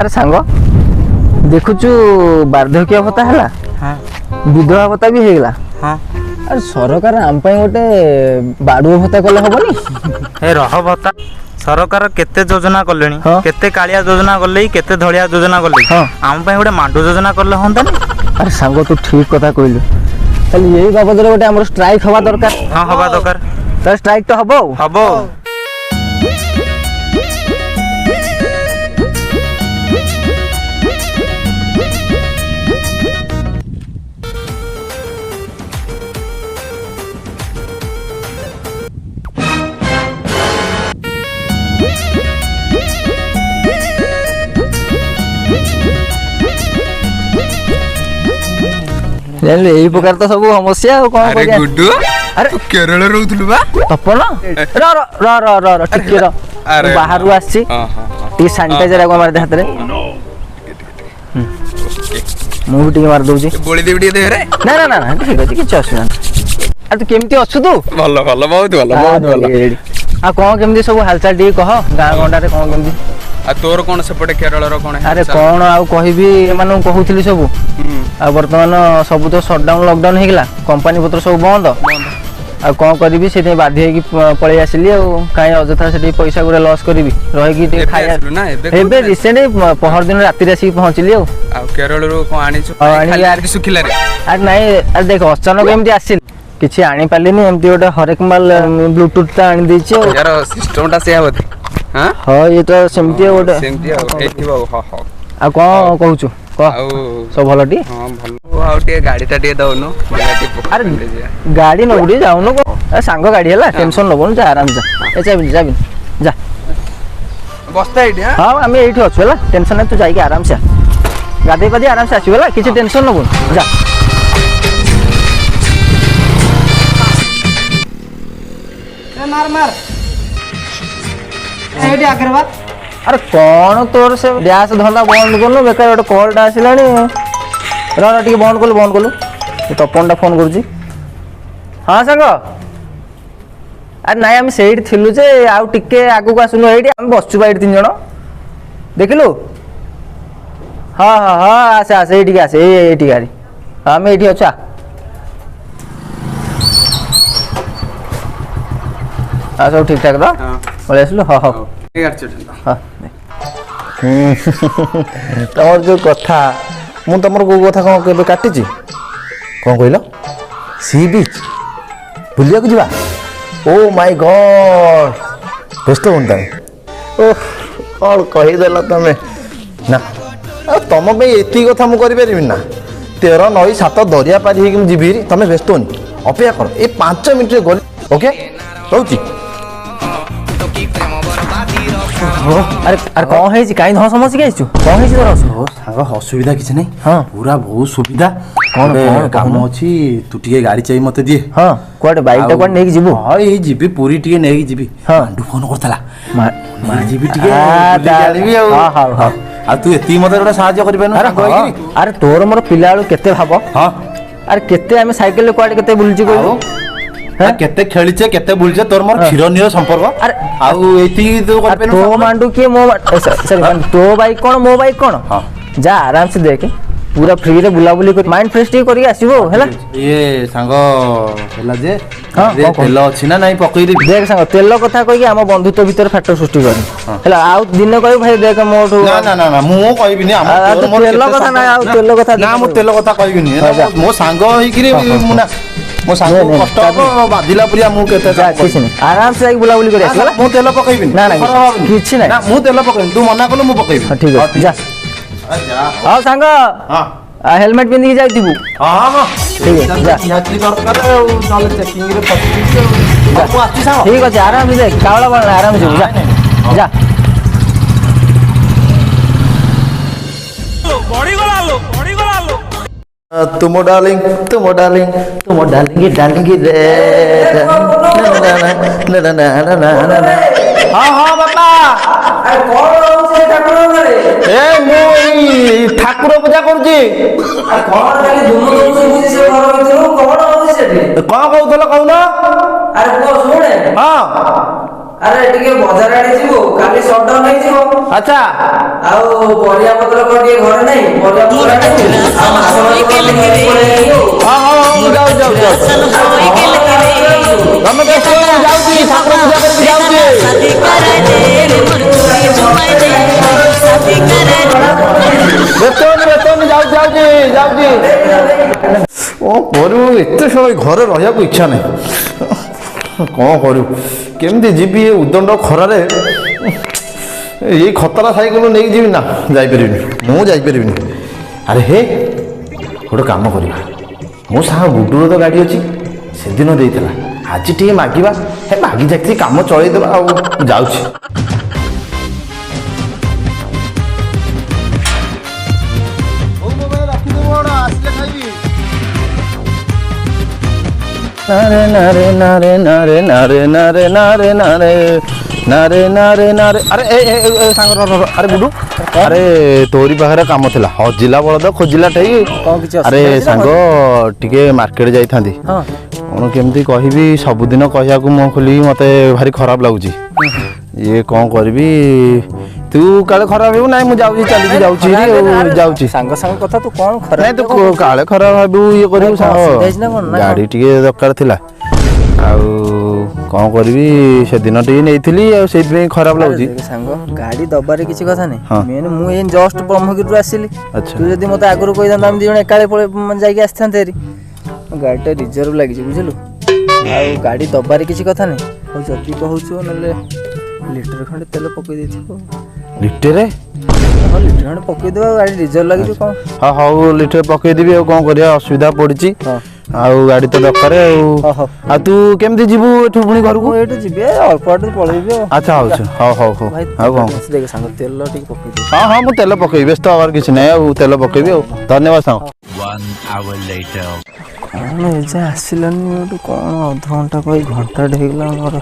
अरे सांग देखुचु वार्धक्य भत्ता है विधवा भत्ता भी होगा। अरे सरकार आम गोटे बाड़ुआ भत्ता कले हेनी हे रह भत्ता सरकार केते योजना कले केते कालिया योजना कले केते धड़िया योजना कले आम गोटे मांडू योजना कले होता। अरे सांग तू ठीक कथा कहलु ताले यही बाबद गोटे हमर स्ट्राइक हवा दरकार। हां हवा दरकार तो स्ट्राइक तो हबो हबो जानले यही प्रकार तो सब समस्या कौन अरे गुड्डू अरे केरल रहउथलु बा तपन र र र र र टिके र अरे बाहर आसी टी सैनिटाइजर को मार दे हाथ रे मु भी टिके मार दउ छी बोली देबी टिके दे रे ना ना ना ठीक अछि किछ असुविधा आ तू केमती अछु तू भलो भलो बहुत भलो आ कोन केमती सब हालचाल टिके कह गां गंडा रे कोन केमती आ तोर कोन सेपटे केरल रो कोन अरे कोन आ कहबी एमानु कहउतली सब आ वर्तमान सब तो शटडाउन लॉकडाउन हो गला कंपनी पत्र सब बंद आ कौन करी से बाध्य पलि आसली कहीं अजथा से पैसा गुड़ा लॉस करी रही खाया रिसेंट पहर दिन राति आसिक पहुँचली केरल सुखिला अरे नाई अरे देख अचानक एमती आसिल किसी आनी पार्लिनी एमती गोटे हरेक माल ब्लूटूथ ता आनी देछि यार सिस्टम ता से होत हां ये तो सेमती गोटे सेमती एथिबो ह ह आ कोन कहूछु कह सब भलो टी हां भलो आ टे गाड़ी ता टे दउनो अरे गाड़ी न उड़ी जाउनो को सांग गाड़ी हला टेंशन लबोन जा आराम जा ए जा जा बस्ता एठी हां हम एठी अछु हला टेंशन नै तू जाई के आराम से गादे पदी आराम से आसी हला किछि टेंशन लबोन जा मार मार एठी आगरवा अरे कौन तोर से गैस धंदा बंद करनु बेकार गोटे कॉलटा आसिलानी र टिके बंद कलु तपनटा फोन करूची हाँ सांग अरे नाई आम से थिलु जे आउ टिके आगु को आसुनु एठी आम बसचु बा एठी 3 जण देखिलु हाँ हाँ हाँ आसे आसे एठी आसे एठी गाड़ी आम एठी अच्छा आ सब ठीक ठाक तो पळे आसलु हाँ हाँ तमर जो कथा मु तमर को कथा कौन केबे काटिची कौन कहल सी बीच बुलिया को जीवा ओ माय गॉड व्यस्त होता ओह कौन कहीदेल तमें ना तुम पे एति कथा मु करि परिबिन ना 13 नई 7 दरिया पारी होगी जीवी तुम व्यस्त होनी अपेक्षा कर ये 5 मिनट गल ओके रोची अरे अरे कौन है कहीं धन समस्या कहीं कौन है तोर सांग असुविधा किसी नहीं हाँ पूरा बहुत सुविधा कौन काम अच्छी तू टे गाड़ी चाहिए मत दिए हाँ कुआडे बाइक टा कुआडे नेकी जीवु हाँ ये जीबी पूरी टे नेकी जीबी हाँ मांडू फोन करतला मां जीबी टे गाड़ी हां हां हां आ तू एती मते गोटे सहाय्य करि बेन अरे तोर मोर पिला बेलू केते भाब हां अरे केते हम साइकिल ले कुआडे केते बुलची कोइ केते खेलीचे केते बुलचे तोर मोर क्षीर निर संपर्क अरे आउ एती तो कर पेन तो मांडू के मो सॉरी तो बाइक कोन मो बाइक कोन हां जा आराम से देख पूरा फ्री रे बुला बुली कर माइंड फ्रेश टी करी आसीबो हैला ये सांग हैला जे हां तेल अछि ना नहीं पकई दे देख सांग तेल कथा कहि हम बंधुत्व भीतर फाटो सृष्टि करी हैला आउ दिन कहि भाई देख मोठो ना ना ना ना मु कहबिनी हम तेल कथा ना आउ तेल कथा ना मु तेल कथा कहबिनी मो सांग होई कि मु ना मो सांग कष्ट हो बाधिला पुरिया मु केते किछ नहीं आराम से बुला बुली करी आसीला मु तेल पकईबिनी ना ना किछ नहीं ना मु तेल पकईबिनी तू मना कलो मु पकईबी ठीक है जा हां सांग हां हेलमेट पिंदी के जाइतिबु हां हां ठीक है जा यात्री दरकार चल चेकिंग रे पकईबी मु आछि सांग ठीक है आराम से देख कावला बन आराम से जा जा बॉडी गला लो तुम डार्लिंग रे हां हां बापा अरे कौन होছে ঠাকুর ঘরে ए मु ठाकुर पूजा करूची আর কোন লাগে ধুম ধুম বুঝি সে ঘর ভিতর কোন होছে সেটি कौन कहउतल कहउना আরে কো শুনে हां আরে টিকে বাজার আড়ে ଯିବୁ কালি শটডাউন হই ଯିବ अच्छा ଆଉ ପରିବା ପତ୍ର କଣ ଟିକେ ଘରେ ନାହିଁ ପରିବା ପତ୍ର ଆଣିବୁ ଆଉ ମାଛ ମାଛ କଣ ଟିକେ ନେଇକି ପଳେଇ ଆସିବୁ ମୁଁ ଯାଉଛି ତମେ ବ୍ୟସ୍ତ ହୁଅନି, ମୁଁ ଯାଉଛି ଠାକୁର ପୂଜା କରିକି ଯାଉଛି। ବ୍ୟସ୍ତ ହୁଅନି, ଯାଉଛି। କ'ଣ କରିବୁ, ଏତେ ସମୟ ଘରେ ରହିବାକୁ ଇଚ୍ଛା ନାହିଁ। କ'ଣ କରିବୁ, କେମିତି ଯିବି ଏ ଉଦଣ୍ଡ ଖରାରେ? ଏଇ ଖତରା ସାଇକେଲ ନେଇକି ଯିବି ନା, ଯାଇପାରିବିନି, ମୁଁ ଯାଇପାରିବିନି। ଆରେ ହେ, ଗୋଟେ କାମ କରିବା, ମୋ ସାଙ୍ଗ ଗୁଡୁର ତ ଗାଡ଼ି ଅଛି, ସେଦିନ ଦେଇଥିଲା, ଆଜି ଟିକେ ମାଗିବା, ହେ ମାଗି ଯାଇକି କାମ ଚଳେଇଦେବା। ଆଉ ଯାଉଛି। ନାରେ ନାରେ ନାରେ ନାରେ ନାରେ ନାରେ ନାରେ ନାରେ ନାରେ ନାରେ ନାରେ ଆରେ ଏ ସାଙ୍ଗ ଆରେ ଗୁଡୁ, ଆରେ ତୋରି ପାଖରେ କାମ ଥିଲା, ହଜିଲା ବଳଦ ଖୋଜିଲା ଠେଇ। ଆରେ ସାଙ୍ଗ ଟିକେ ମାର୍କେଟ ଯାଇଥାନ୍ତି। କ'ଣ କେମିତି କହିବି, ସବୁଦିନ କହିବାକୁ ମୁହଁ ଖୋଲିକି ମତେ ଭାରି ଖରାପ ଲାଗୁଛି। ଇଏ କ'ଣ କରିବି, ତୁ କାଳେ ଖରାପ ହେବୁ? ନାଇଁ ମୁଁ ଯାଉଛି, ଚାଲିକି ଯାଉଛି, ଯାଉଛି। ସାଙ୍ଗ କଥା ତୁ କ'ଣ ଖରାପ? ନାଇଁ ତୁ କାଳେ ଖରାପ ଭାବିବୁ, ଇଏ କରିବୁ। ସାଙ୍ଗ ଗାଡ଼ି ଟିକେ ଦରକାର ଥିଲା, ଆଉ କ'ଣ କରିବି, ସେଦିନ ଟିକେ ନେଇଥିଲି, ଆଉ ସେଇଥିପାଇଁ ଖରାପ ଲାଗୁଛି। ସାଙ୍ଗ ଗାଡ଼ି ଦବାରେ କିଛି କଥା ନାହିଁ, ମେନ୍ ମୁଁ ଏଇ ଜଷ୍ଟ ବ୍ରହ୍ମଗିରିରୁ ଆସିଲି। ଆଚ୍ଛା, ତୁ ଯଦି ମତେ ଆଗରୁ କହିଥାନ୍ତୁ ଆମେ 2 ଜଣ ଏକାଳେ ଯାଇକି ଆସିଥାନ୍ତେ ହେରି। ଗାଡ଼ିଟା ରିଜର୍ଭ ଲାଗିଛି ବୁଝିଲୁ, ଆଉ ଗାଡ଼ି ଦବାରେ କିଛି କଥା ନାହିଁ। ଆଉ ଯଦି କହୁଛୁ ନହେଲେ ଲିଟର ଖଣ୍ଡେ ତେଲ ପକେଇ ଦେଇଥିବ। ଲିଟରେ? ହଁ ଲିଟର ଖଣ୍ଡେ ପକେଇଦେବା, ଗାଡ଼ି ରିଜର୍ଭ ଲାଗିଛି କ'ଣ। ହଁ ହଉ, ଲିଟରେ ପକେଇଦେବି। ଆଉ କ'ଣ କରିବା, ଅସୁବିଧା ପଡ଼ିଛି, ଆଉ ଗାଡ଼ି ତ ଦରକାର। ଆଉ ତୁ କେମିତି ଯିବୁ ଏଠୁ ପୁଣି ଘରକୁ? ମୁଁ ଏଇଠୁ ଯିବି, ଅଳ୍ପ ବାଟ ପଳେଇବି। ଆଚ୍ଛା ହଉ ହଉ ହଉ। ଆଉ କ'ଣ ଦେଖ ସାଙ୍ଗ, ତେଲ ଟିକେ ପକେଇଦେବି। ହଁ ମୁଁ ତେଲ ପକେଇବି, ବ୍ୟସ୍ତ ହବାର କିଛି ନାହିଁ। ଆଉ ତେଲ ପକେଇବି। ଆଉ ଧନ୍ୟବାଦ ସାଙ୍ଗ। କ'ଣ ଏ ଯାଏଁ ଆସିଲାନି ଏଠୁ, କ'ଣ ଅଧଘଣ୍ଟା କହି ଘଣ୍ଟାଟେ ହେଇଗଲା, ଆମର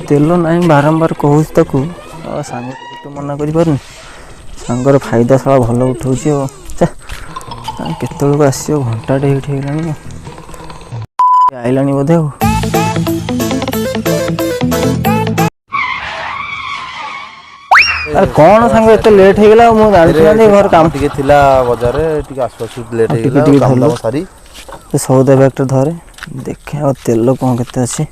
ତେଲ ନାହିଁ। ବାରମ୍ବାର କହୁଛି ତାକୁ, ଆଉ ସାଙ୍ଗ ତ ମନା କରିପାରୁନି। ସାଙ୍ଗର ଫାଇଦା ଶଳା ଭଲ ଉଠଉଛି। ଆଉ କେତେବେଳକୁ ଆସିବ, ଘଣ୍ଟାଟେ ଏଇଠି ହେଇଗଲାଣି, ଆଇଲାଣି ବୋଧେ। ଆଉ ଆରେ କ'ଣ ସାଙ୍ଗ ଏତେ ଲେଟ୍ ହେଇଗଲା? ମୁଁ ଜାଣିଥିଲି ଘର କାମ ଟିକେ ଥିଲା ବଜାରରେ, ଟିକେ ଆସୁ ଲେଟ୍ ହେଇଗଲା। ସାରି ସଉଦା ବ୍ୟାଗଟା ଧରେ, ଦେଖେ ଆଉ ତେଲ କ'ଣ କେତେ ଅଛି।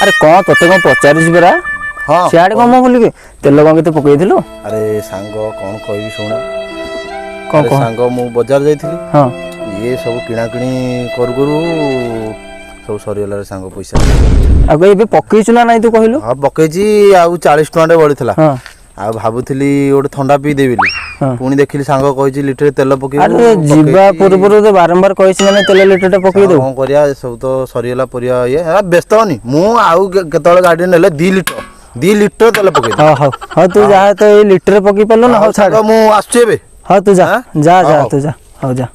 ଆରେ କ'ଣ ତତେ କ'ଣ ପଚାରୁଛି ପରା? ହଁ ସିଆଡ଼େ କ'ଣ ବୁଲିକି ତେଲ କ'ଣ କେତେ ପକେଇଥିଲୁ? ଆରେ ସାଙ୍ଗ କ'ଣ କହିବି ଶୁଣ। କ'ଣ ସାଙ୍ଗ ମୁଁ ବଜାର ଯାଇଥିଲି, ହଁ ଇଏ ସବୁ କିଣାକିଣି କରୁ ସବୁ ସରିଗଲା ରେ ସାଙ୍ଗ ପଇସା। ଆଉ ଏବେ ପକେଇଛୁ ନା ନାଇଁ ତୁ କହିଲୁ? ହଁ ପକେଇଛି, ଆଉ 40 ଟଙ୍କାଟେ ବଳିଥିଲା। ଆଉ ଭାବୁଥିଲି ଗୋଟେ ଥଣ୍ଡା ପିଇଦେବି ବୋଲି, ପୁଣି ଦେଖିଲି ସାଙ୍ଗ କହିଛି ଲିଟରେ ତେଲ ପକେଇବୁ। ଆରେ ଯିବା ପୂର୍ବରୁ ତ ବାରମ୍ବାର କହିଛି ମାନେ ତେଲ ଲିଟରଟା ପକେଇ ଦେବୁ। କ'ଣ କରିବା, ସବୁ ତ ସରିଗଲା ପରିବା। ଇଏ ବ୍ୟସ୍ତ ହନି, ମୁଁ ଆଉ କେତେବେଳେ ଗାଡ଼ି ନେଲେ 2 ଲିଟର ତେଲ ପକେଇବି। ହଉ ତୁ ଯାହା ତ ଏଇ ଲିଟର ପକେଇ ପାରିଲୁ ନା। ହଉ ଛାଡ଼, ମୁଁ ଆସୁଛି ଏବେ। ହଉ ତୁ ଯା ତୁ ଯା। ହଉ ଯା।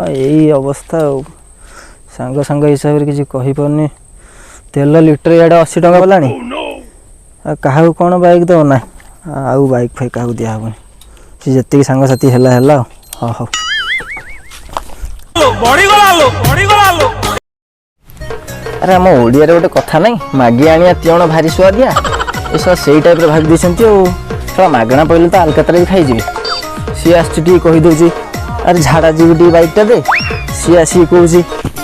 ଏଇ ଅବସ୍ଥା ଆଉ, ସାଙ୍ଗ ହିସାବରେ କିଛି କହିପାରୁନି। ତେଲ ଲିଟର ଇଆଡ଼େ 80 ଟଙ୍କା ଗଲାଣି, ଆଉ କାହାକୁ କ'ଣ ବାଇକ୍ ଦେବ ନା? ଆଉ ବାଇକ୍ ଫାଇକ୍ କାହାକୁ ଦିଆହେବନି, ସେ ଯେତିକି ସାଙ୍ଗସାଥି ହେଲା। ଆଉ ହଉ। ଆରେ ଆମ ଓଡ଼ିଆରେ ଗୋଟେ କଥା ନାହିଁ, ମାଗି ଆଣିଆ ତିଅଣ ଭାରି ସୁଆଦିଆ। ଏସବୁ ସେଇ ଟାଇପ୍ର ଭାବି ଦେଇଛନ୍ତି। ଆଉ ଶଳା ମାଗଣା ପଇଲେ ତ ଆଲକାତାରେ ବି ଖାଇଯିବେ। ସିଏ ଆସୁଛି ଟିକେ କହିଦେଉଛି, ଆରେ ଝାଡ଼ା ଯିବି ଟିକେ ବାଇକ୍ଟା ଦେ। ସିଏ ଆସିକି କହୁଛି,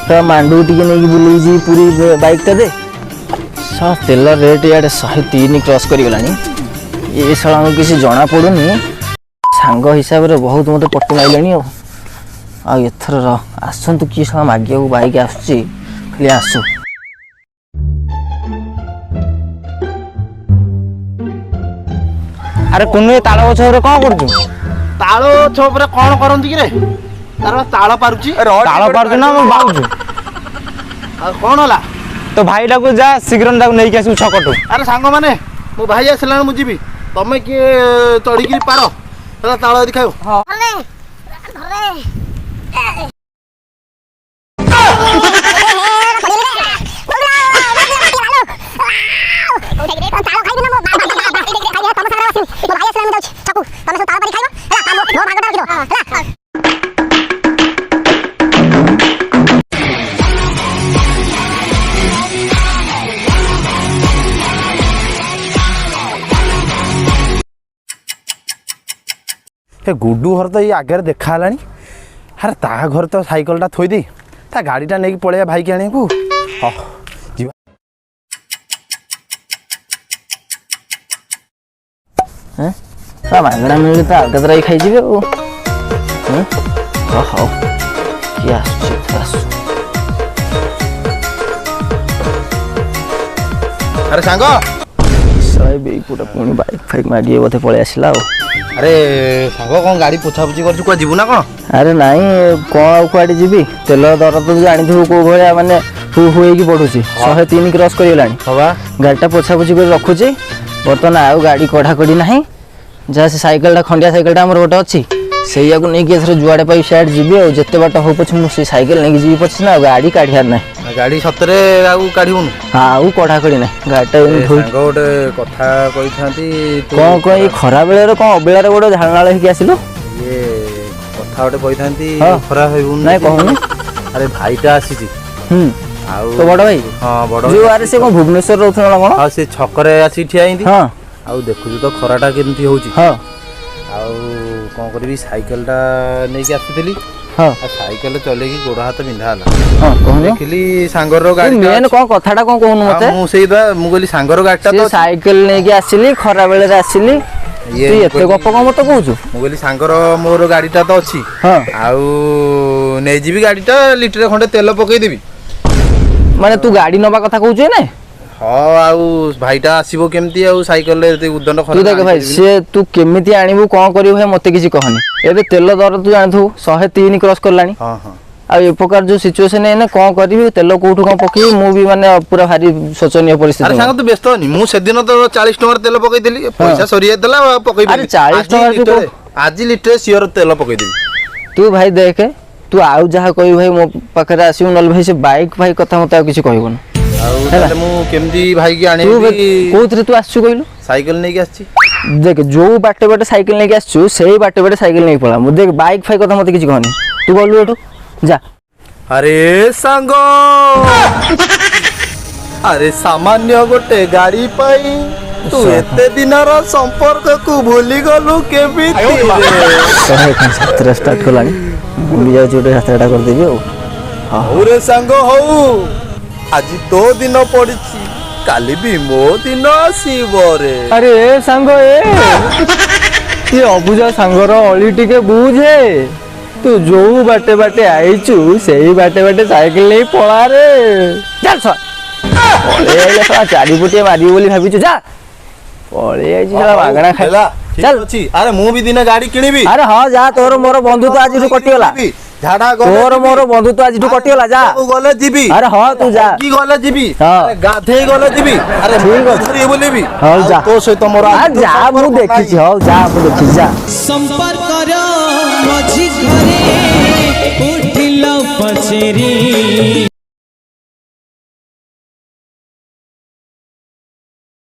ମାଣ୍ଡୁକୁ ଟିକେ ନେଇକି ବୁଲେଇଛି ପୁରୀ, ବାଇକ୍ଟା ଦେ। ଶଳା ତେଲ ରେଟ୍ ଇଆଡ଼େ 103 କ୍ରସ୍ କରିଗଲାଣି। ଏ ଶଳାଙ୍କୁ କିଛି ଜଣାପଡ଼ୁନି, ସାଙ୍ଗ ହିସାବରେ ବହୁତ ମୋତେ ପଟୁ ମାଇଲାଣି। ଆଉ ଏଥର ଆସନ୍ତୁ, କିଏ ଶଳା ମାଗିବାକୁ ବାଇକ୍ ଆସୁଛି, ଖାଲି ଆସୁ। ଆରେ କୁନୁ, ଏ ତାଳ ଗଛ ଉପରେ କ'ଣ କରୁଛୁ? ତାଳ ଗଛ ଉପରେ କ'ଣ କରନ୍ତି କି ରେ? ତାର ତାଳ ପାରୁଛି। ତାଳ ପାରୁଛୁ ନା ମୁଁ ବାହୁଛୁ? ଆଉ କ'ଣ ହେଲା? ତୋ ଭାଇଟାକୁ ଯା ଶୀଘ୍ର ତାକୁ ନେଇକି ଆସିବୁ ଛକଠୁ। ଆରେ ସାଙ୍ଗମାନେ, ମୋ ଭାଇ ଆସିଲାଣି, ମୁଁ ଯିବି। ତମେ କିଏ ଚଢ଼ିକିରି ପାର ହେଲା ତାଳ ଯଦି ଖାଇବ। हे गुड्डू घर तो ये आगे देखा है अरे ता घर तो साइकेलटा थोदी ता गाड़ीटा नहीं पलैया भाई की आने को मागଣା मिले तो आलकतरा ही खाई जीवे हौ किए आसु अरे सांग पुणी बाइक फाइक मागे बोधे पलि आसला अरे सांग कौन गाड़ी पोछापोछि कर कुआ जीवु ना कौन अरे नाई कौन कुआडे जीवी तेल दर तो जानी कौ भाया माने हु हुई पड़ुची 103 क्रॉस करगलानी गाड़ीटा पोछापोछि कर रखुची बर्तमान आउ गाड़ी कढ़ाकड़ी ना जहाँ से साइकेलटा खंडिया साइकेलटा आम गोटे अच्छी से नहीं जुआड़े पाई सियाड़े जी और जिते बाट हो पछे मुझे साइकेल नहीं जी पछे ना गाड़ी काढ़ार ना गाड़ी सतरे काढ़ुन हाँ कढ़ाकड़ी ना गाड़ीटा गोटे कथा कही कौन कौन खरा बेले कौन अबेला गोटे झालनाल होगी आसिल ये कथा गोटे कही खरा ना कहूनी अरे भाईटा आसी तो बड़ भाई हाँ बड़ जो अरे से कौन भुवनेश्वर रोथला कौन हाँ से छकरे आसी ठिया हाँ आउ देखु तो खराटा केमती होची हाँ आउ कौन करी साइकेलटा नहीं आसी हाँ साइकेल चलेकी गोड़ हाथ बिंधा हाँ कहूनी देखिली सांगर गाड़ी मेन कौन कथाटा कौन कहूनु मते मु सेई दा मु कहली सांगर गाड़ीटा तो साइकेल नहीं आसिली खरा बेले आसिली ये एते गप कौन मते कहूछु मु कहली सांगर मोर गाड़ीटा तो अछि हाँ आउ नै जीबी गाड़ीटा लिटर खंडे तेल पकई देबी माने तू गाड़ी नबा कथा कहूछु ना हाँ आउ भाईटा आसीबो केमती आउ साइकेल रे उद्दंड तू देख भाई से तू केमिति आनिबू कौन करियो भाई मते किछि कहनी एबे तेल दर तू जानथु 103 क्रॉस करलानी हां हां आ ए प्रकार जो सिचुएशन है ना कौन करबी तेल कोठु कौन पकी मु भी माने पूरा भारी शोचनीय परिस्थिति अरे सांग तू व्यस्त होनी मु से दिन तो 40 टका तेल पकई देली पैसा सरी जातला पकई अरे 40 टका आज लिटर सियर तेल पकई देबी तू भाई देख तू आउ जहा कहि भाई मो पाखरे आसीउ नल भाई से बाइक भाई कथा मते किछि कहबो ना आउ मु केमदी भाई की आने कोथरे तू आछू कहिलु साइकेल नहीं के आछि देख जो बाटे बाटे साइकेल नहीं के आछू सेही बाटे बाटे साइकेल नहीं पळा मु देख बाइक फाई कथा मते किछि कहनी तू बोलु एठो जा अरे सांग अरे सामान्य गोटे गाड़ी पाई तू एते दिनर संपर्क को भूली गलु केबिति सहे खान यात्रा स्टार्ट कलानी भूली जाउ जोटे यात्राटा कर देबी औरे सांग हौ आज तो दिन पड़िछि काली भी मो दिन आसीबो रे अरे सांग ये अबुजा सांगर अली टिके बुझे तू जो बाटे बाटे आईचू सेही बाटे बाटे साइकिल नहीं पळा रे चल साला चारी पुटिया मारी बोली भाबिचु जा पळे आइछि साला मागणा खाइला चल अरे मु भी दिन गाड़ी किनिबी अरे हां जा तोर मोर बंधु तो आज कटिगला झाड़ा तोर मोर बंधु तो आज कटिगला जा गले जीबी अरे हां तू जा की गले जीबी अरे गाधे गले जीबी अरे ठीक अछि बोलेबी हां जा तो सहित मोर जा मु देखि छी हां जा मु देखि जा संपर्क करो मझी घरे उठिलो पछेरी